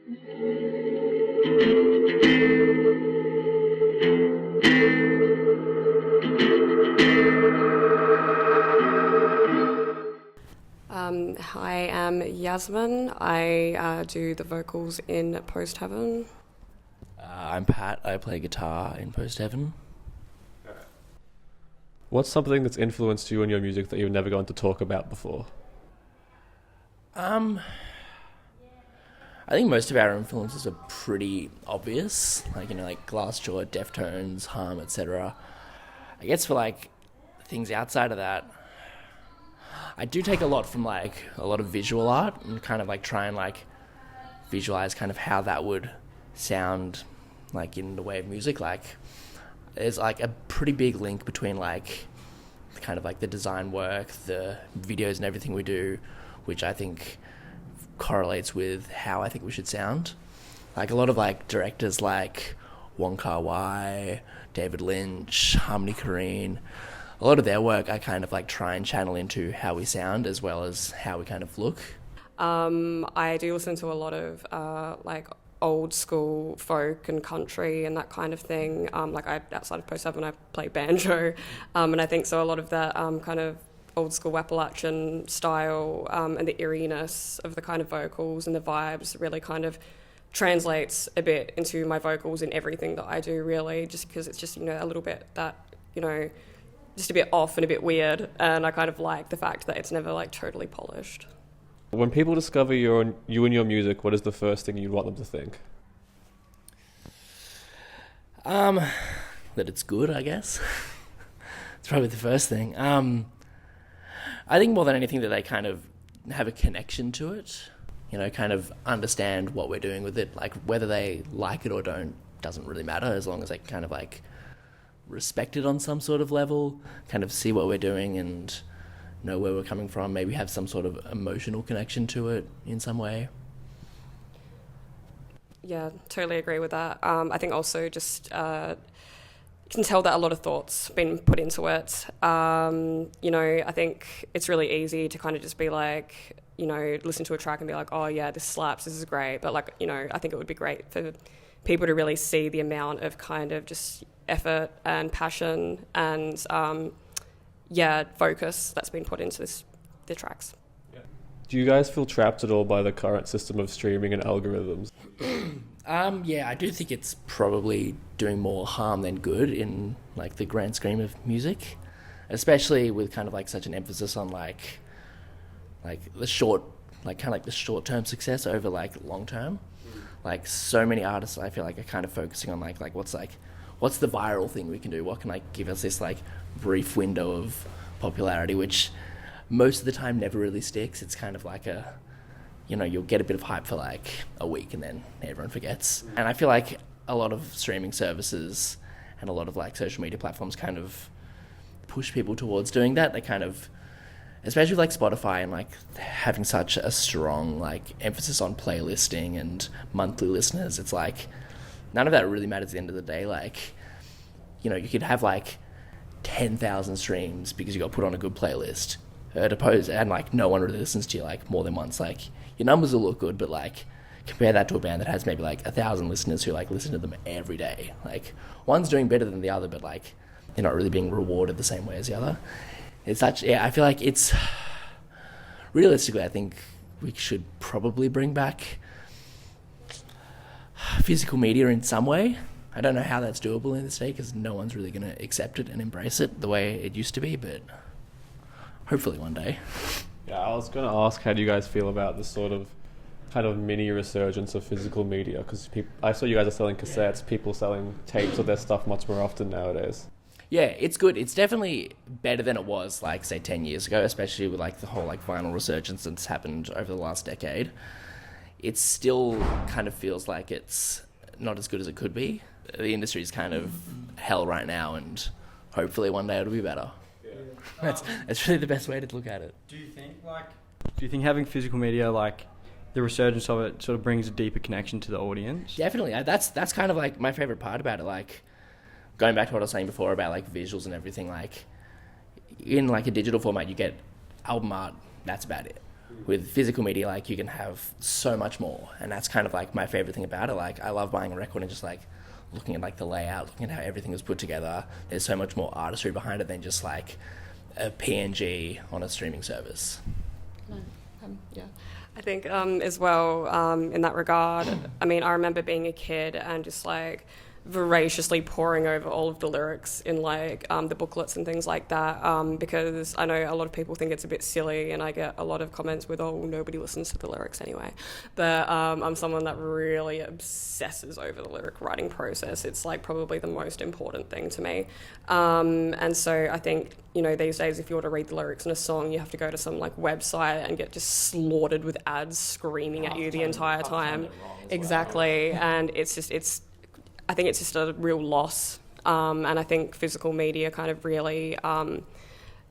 I am Yasmin. I do the vocals in Post Heaven. I'm Pat. I play guitar in Post Heaven. What's something that's influenced you in your music that you've never gone to talk about before? I think most of our influences are pretty obvious, like Glassjaw, Deftones, Hum, etc. I guess for things outside of that, I do take a lot from a lot of visual art and kind of try and visualize kind of how that would sound in the way of music. There's a pretty big link between the design work, the videos and everything we do, which I think correlates with how I think we should sound. A lot of directors like Wong Kar-wai, David Lynch, Harmony Korine, a lot of their work I kind of try and channel into how we sound as well as how we kind of look. I do listen to a lot of old school folk and country and that kind of thing. Outside of Post Seven, I play banjo, and I think so a lot of that kind of old school Appalachian style and the eeriness of the kind of vocals and the vibes really kind of translates a bit into my vocals in everything that I do, really, just because it's just, a little bit that, just a bit off and a bit weird, and I kind of like the fact that it's never totally polished. When people discover you and your music, what is the first thing you'd want them to think? That it's good, I guess. It's probably the first thing. I think more than anything that they kind of have a connection to it, kind of understand what we're doing with it. Whether they like it or don't doesn't really matter, as long as they kind of respect it on some sort of level, kind of see what we're doing and know where we're coming from, maybe have some sort of emotional connection to it in some way. Yeah, totally agree with that. I think also just you can tell that a lot of thought's been put into it. I think it's really easy to kind of just be listen to a track and be like, oh yeah, this slaps, this is great. But I think it would be great for people to really see the amount of kind of just effort and passion and focus that's been put into the tracks. Do you guys feel trapped at all by the current system of streaming and algorithms? Yeah, I do think it's probably doing more harm than good in the grand scheme of music, especially with kind of such an emphasis on the short, the short-term success over long term. So many artists I feel are kind of focusing on what's the viral thing we can do? What can give us this brief window of popularity, which most of the time never really sticks. It's kind of you'll get a bit of hype for a week and then everyone forgets. And I feel a lot of streaming services and a lot of social media platforms kind of push people towards doing that. They kind of, especially with Spotify and having such a strong emphasis on playlisting and monthly listeners, it's none of that really matters at the end of the day. You could have 10,000 streams because you got put on a good playlist, and no one really listens to you more than once. Your numbers will look good, but compare that to a band that has maybe 1,000 listeners who listen to them every day. One's doing better than the other, but they're not really being rewarded the same way as the other. It's such, I feel it's realistically, I think we should probably bring back physical media in some way. I don't know how that's doable in this day because no one's really going to accept it and embrace it the way it used to be, but hopefully one day. Yeah, I was going to ask, how do you guys feel about this sort of kind of mini resurgence of physical media? Because I saw you guys are selling cassettes, people selling tapes of their stuff much more often nowadays. Yeah, it's good. It's definitely better than it was, say, 10 years ago, especially with the whole vinyl resurgence that's happened over the last decade. It still kind of feels like it's not as good as it could be. The industry is kind of hell right now, and hopefully one day it'll be better. Yeah. That's really the best way to look at it. Do you think having physical media, the resurgence of it, sort of brings a deeper connection to the audience? Definitely. That's kind of my favorite part about it. Going back to what I was saying before about visuals and everything, in a digital format you get album art, that's about it. with physical media, like you can have so much more, and that's kind of like my favorite thing about it. Like I love buying a record and just like looking at like the layout, looking at how everything was put together. There's so much more artistry behind it than just like a PNG on a streaming service. Yeah, I think as well in that regard, I mean, I remember being a kid and just like voraciously poring over all of the lyrics in like the booklets and things like that, because I know a lot of people think it's a bit silly, and I get a lot of comments with, oh, nobody listens to the lyrics anyway. But I'm someone that really obsesses over the lyric writing process. It's like probably the most important thing to me. And so I think, you know, these days if you want to read the lyrics in a song, you have to go to some like website and get just slaughtered with ads screaming at you the entire time. Exactly. And I think it's just a real loss, and I think physical media kind of really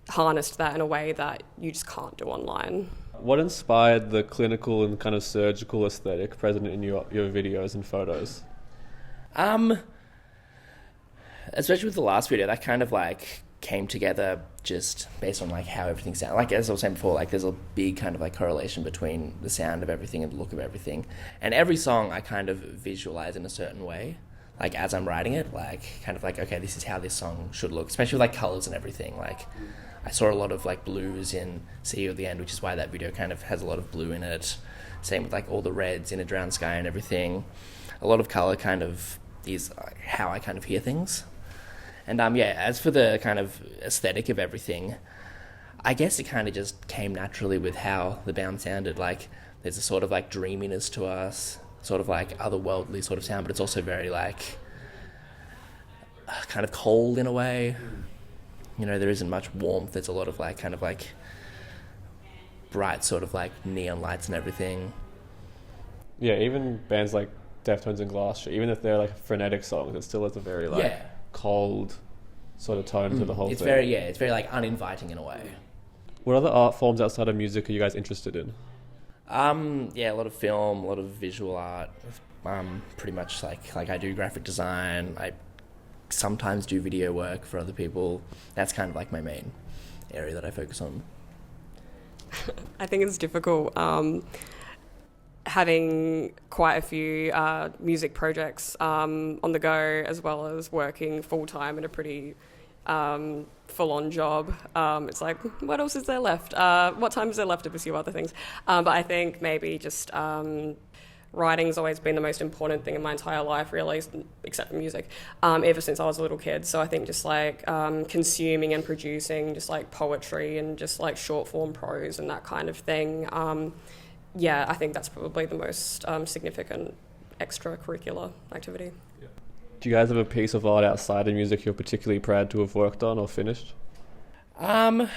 harnessed that in a way that you just can't do online. What inspired the clinical and kind of surgical aesthetic present in your videos and photos? Especially with the last video, that kind of like came together just based on like how everything sounded. Like as I was saying before, like there's a big kind of like correlation between the sound of everything and the look of everything. And every song I kind of visualize in a certain way. Like as I'm writing it, like kind of like, okay, this is how this song should look, especially with like colors and everything. Like I saw a lot of like blues in See You at the End, which is why that video kind of has a lot of blue in it. Same with like all the reds in A Drowned Sky and everything. A lot of color kind of is how I kind of hear things. And yeah, as for the kind of aesthetic of everything, I guess it kind of just came naturally with how the band sounded. Like there's a sort of like dreaminess to us, sort of like otherworldly sort of sound, but it's also very like kind of cold in a way. You know, there isn't much warmth. There's a lot of like kind of like bright sort of like neon lights and everything. Yeah, even bands like Deftones and Glass, even if they're like frenetic songs, it still has a very like cold sort of tone to the whole thing. It's very like uninviting in a way. What other art forms outside of music are you guys interested in? Yeah, a lot of film, a lot of visual art. Pretty much like I do graphic design. I sometimes do video work for other people. That's kind of like my main area that I focus on. I think it's difficult having quite a few music projects on the go, as well as working full-time in a pretty full-on job. It's like, what else is there left? What time is there left to pursue other things? But I think maybe just writing's always been the most important thing in my entire life, really, except for music, ever since I was a little kid. So I think just like consuming and producing just like poetry and just like short-form prose and that kind of thing. Yeah, I think that's probably the most significant extracurricular activity. Do you guys have a piece of art outside of music you're particularly proud to have worked on or finished? I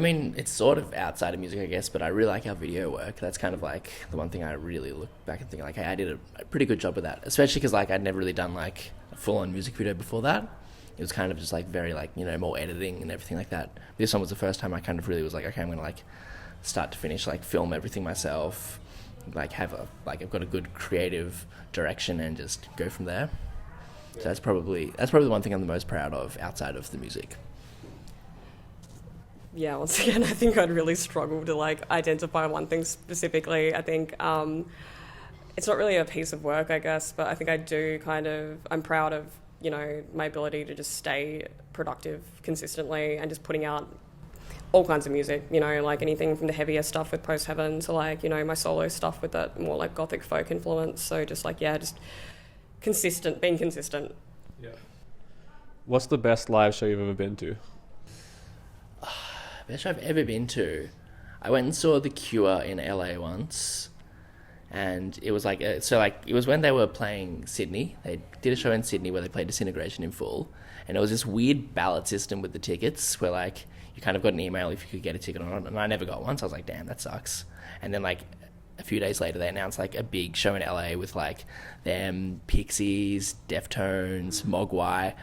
mean, it's sort of outside of music, I guess, but I really like our video work. That's kind of like the one thing I really look back and think like, hey, I did a pretty good job with that, especially because like I'd never really done like a full-on music video before that. It was kind of just like very like, you know, more editing and everything like that. This one was the first time I kind of really was like, okay, I'm going to like start to finish like film everything myself, like I've got a good creative direction and just go from there. So that's probably the one thing I'm the most proud of outside of the music. Yeah, once again, I think I'd really struggle to like identify one thing specifically. I think it's not really a piece of work, I guess, but I think I'm proud of, you know, my ability to just stay productive consistently and just putting out all kinds of music, you know, like anything from the heavier stuff with Post Heaven to like, you know, my solo stuff with that more like gothic folk influence. So just like, yeah, just being consistent. Yeah. What's the best live show you've ever been to? Best show I've ever been to. I went and saw The Cure in LA once, and it was like, it was when they were playing Sydney. They did a show in Sydney where they played Disintegration in full, and it was this weird ballot system with the tickets where like you kind of got an email if you could get a ticket or not, and I never got one, so I was like, damn, that sucks. And then like a few days later they announced like a big show in LA with like them, Pixies, Deftones, Mogwai,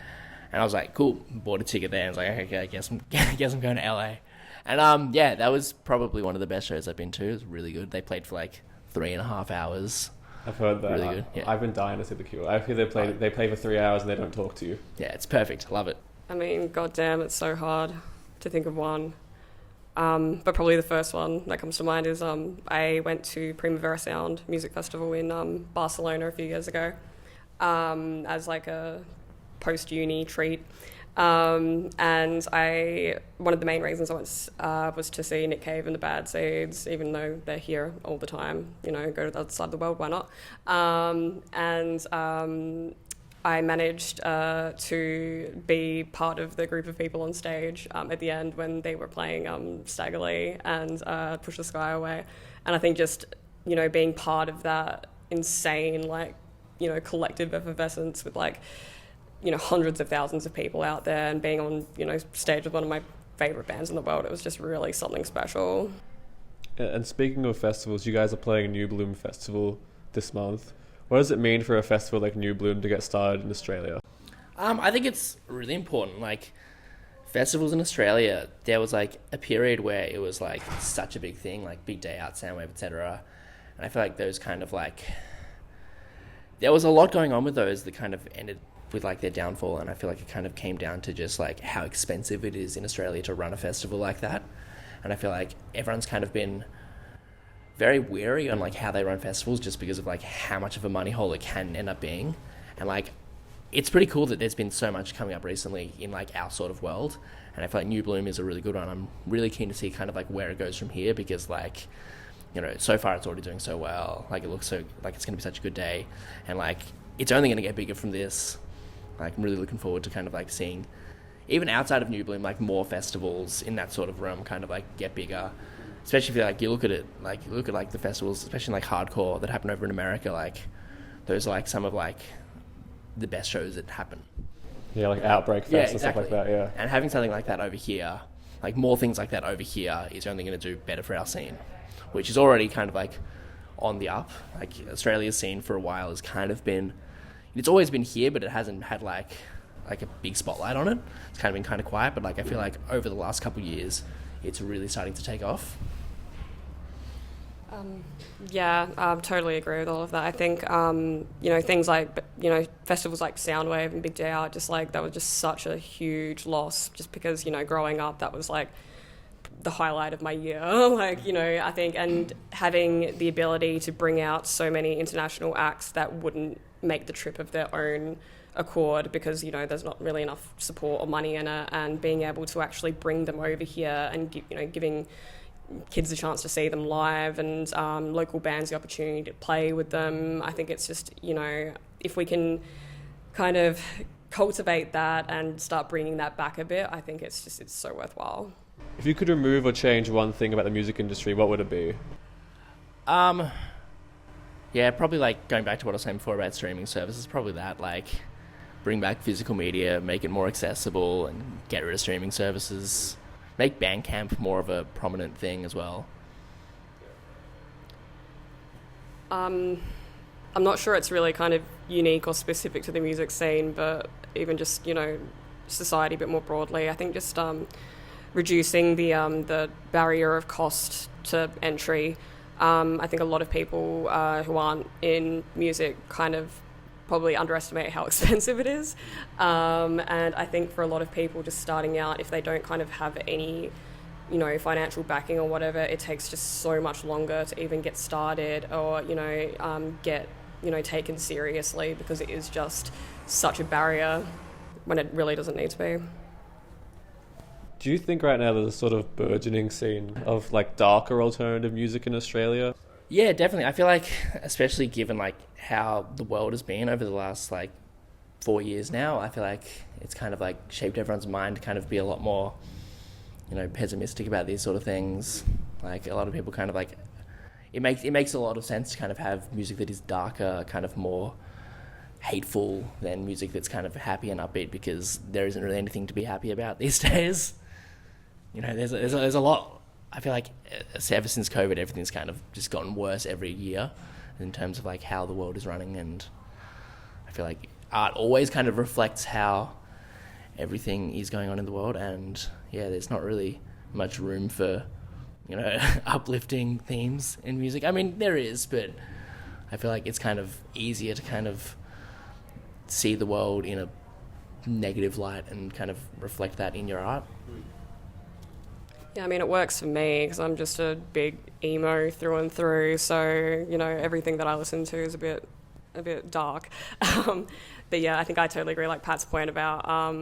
and I was like, cool, bought a ticket there and I was like, okay, I guess I'm going to LA. And yeah, that was probably one of the best shows I've been to. It was really good. They played for like 3.5 hours. I've heard that. Really good. Yeah. I've been dying to see The Cure. I feel they play for 3 hours and they don't talk to you. Yeah, it's perfect. I love it. I mean, goddamn, it's so hard to think of one. But probably the first one that comes to mind is I went to Primavera Sound Music Festival in Barcelona a few years ago as like a post-uni treat. And one of the main reasons I went was to see Nick Cave and the Bad Seeds, even though they're here all the time, go to the other side of the world, why not? I managed to be part of the group of people on stage at the end when they were playing Stagger Lee and Push the Sky Away. And I think just, being part of that insane, collective effervescence with hundreds of thousands of people out there and being on, stage with one of my favourite bands in the world, it was just really something special. And speaking of festivals, you guys are playing New Bloom Festival this month. What does it mean for a festival like New Bloom to get started in Australia? I think it's really important. Festivals in Australia, there was a period where it was such a big thing, Big Day Out, Soundwave, etc. And I feel like those kind of there was a lot going on with those that kind of ended with their downfall, and I feel like it kind of came down to just how expensive it is in Australia to run a festival like that. And I feel like everyone's kind of been very wary on how they run festivals just because of how much of a money hole it can end up being. And it's pretty cool that there's been so much coming up recently in our sort of world, and I feel like New Bloom is a really good one. I'm really keen to see kind of where it goes from here, because so far it's already doing so well. It looks so it's going to be such a good day, and it's only going to get bigger from this. I'm really looking forward to kind of seeing, even outside of New Bloom, more festivals in that sort of realm kind of get bigger. Especially if you look at it, you look at the festivals, especially hardcore that happen over in America, those are some of the best shows that happen. Yeah, Outbreak Fest exactly. And stuff like that, yeah. And having something like that over here, more things like that over here is only going to do better for our scene, which is already kind of on the up. Australia's scene for a while has kind of been, it's always been here, but it hasn't had a big spotlight on it. It's kind of been kind of quiet, but I feel over the last couple of years, it's really starting to take off. Totally agree with all of that. I think, things festivals like Soundwave and Big Day Out, that was just such a huge loss, just because, growing up, that was the highlight of my year. I think, and having the ability to bring out so many international acts that wouldn't make the trip of their own accord because, there's not really enough support or money in it, and being able to actually bring them over here and, giving kids a chance to see them live and local bands the opportunity to play with them. I think it's just, if we can kind of cultivate that and start bringing that back a bit, I think it's so worthwhile. If you could remove or change one thing about the music industry, what would it be? Yeah, probably going back to what I was saying before about streaming services, probably that, bring back physical media, make it more accessible, and get rid of streaming services. Make Bandcamp more of a prominent thing as well. I'm not sure it's really kind of unique or specific to the music scene, but even just, society a bit more broadly. I think just reducing the barrier of cost to entry. I think a lot of people who aren't in music kind of probably underestimate how expensive it is. And I think for a lot of people just starting out, if they don't kind of have any, financial backing or whatever, it takes just so much longer to even get started or, get, taken seriously, because it is just such a barrier when it really doesn't need to be. Do you think right now there's a sort of burgeoning scene of darker alternative music in Australia? Yeah, definitely. I feel especially given how the world has been over the last 4 years now, I feel it's kind of shaped everyone's mind to kind of be a lot more, pessimistic about these sort of things. A lot of people kind of it makes a lot of sense to kind of have music that is darker, kind of more hateful than music that's kind of happy and upbeat, because there isn't really anything to be happy about these days. There's a lot. I feel ever since COVID, everything's kind of just gotten worse every year in terms of how the world is running, and I feel art always kind of reflects how everything is going on in the world, and there's not really much room for uplifting themes in music. I mean, there is, but I feel it's kind of easier to kind of see the world in a negative light and kind of reflect that in your art. Yeah, I mean, it works for me because I'm just a big emo through and through. So, you know, everything that I listen to is a bit dark. But yeah, I think I totally agree. Like Pat's point about,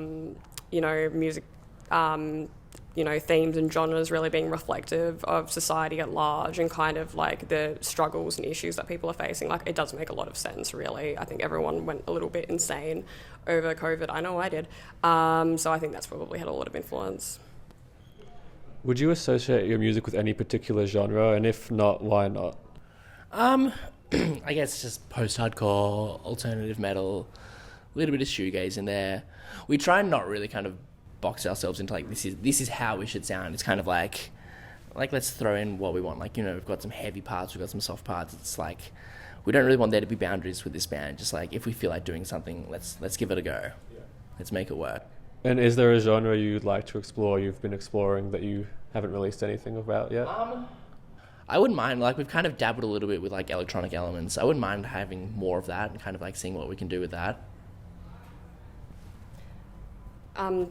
you know, music, you know, themes and genres really being reflective of society at large and kind of like the struggles and issues that people are facing. Like, it does make a lot of sense, really. I think everyone went a little bit insane over COVID. I know I did. So I think that's probably had a lot of influence. Would you associate your music with any particular genre, and if not, why not? I guess just post-hardcore, alternative metal, a little bit of shoegaze in there. We try and not really kind of box ourselves into like this is how we should sound. It's kind of like let's throw in what we want. Like, you know, we've got some heavy parts, we've got some soft parts. It's like we don't really want there to be boundaries with this band. Just like if we feel like doing something, let's give it a go. Yeah. Let's make it work. And is there a genre you'd like to explore, you've been exploring, that you haven't released anything about yet? I wouldn't mind, like, we've kind of dabbled a little bit with, like, electronic elements. I wouldn't mind having more of that and kind of, like, seeing what we can do with that.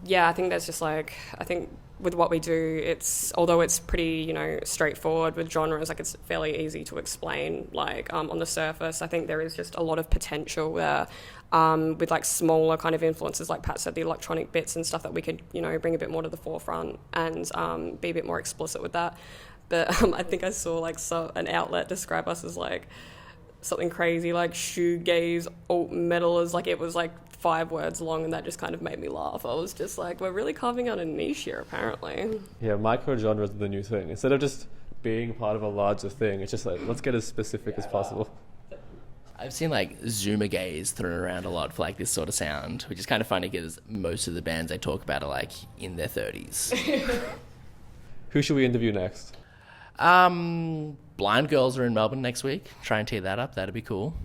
Yeah, I think that's just, like, I think with what we do, although it's pretty, you know, straightforward with genres, like, it's fairly easy to explain, like, on the surface. I think there is just a lot of potential there. With like smaller kind of influences, like Pat said, the electronic bits and stuff that we could, you know, bring a bit more to the forefront and be a bit more explicit with that. But I think I saw like an outlet describe us as like something crazy, like shoegaze alt metal, as like it was like 5 words long, and that just kind of made me laugh. I was just like, we're really carving out a niche here, apparently. Yeah, micro-genres are the new thing. Instead of just being part of a larger thing, it's just like, let's get as specific as possible. I've seen like Zoomer gaze thrown around a lot for like this sort of sound, which is kind of funny because most of the bands I talk about are like in their 30s. Who should we interview next? Blind Girls are in Melbourne next week. Try and tee that up. That'd be cool.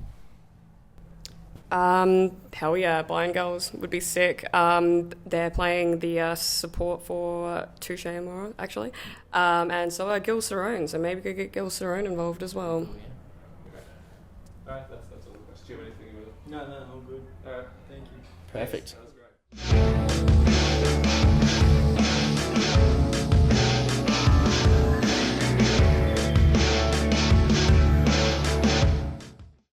Hell yeah, Blind Girls would be sick. They're playing the support for Touche Amore, actually. And so are Gil Cerrone, so maybe we could get Gil Cerrone involved as well. Alright, that's all the questions. Do you have anything you want to... No, all good. Alright. Thank you. Perfect.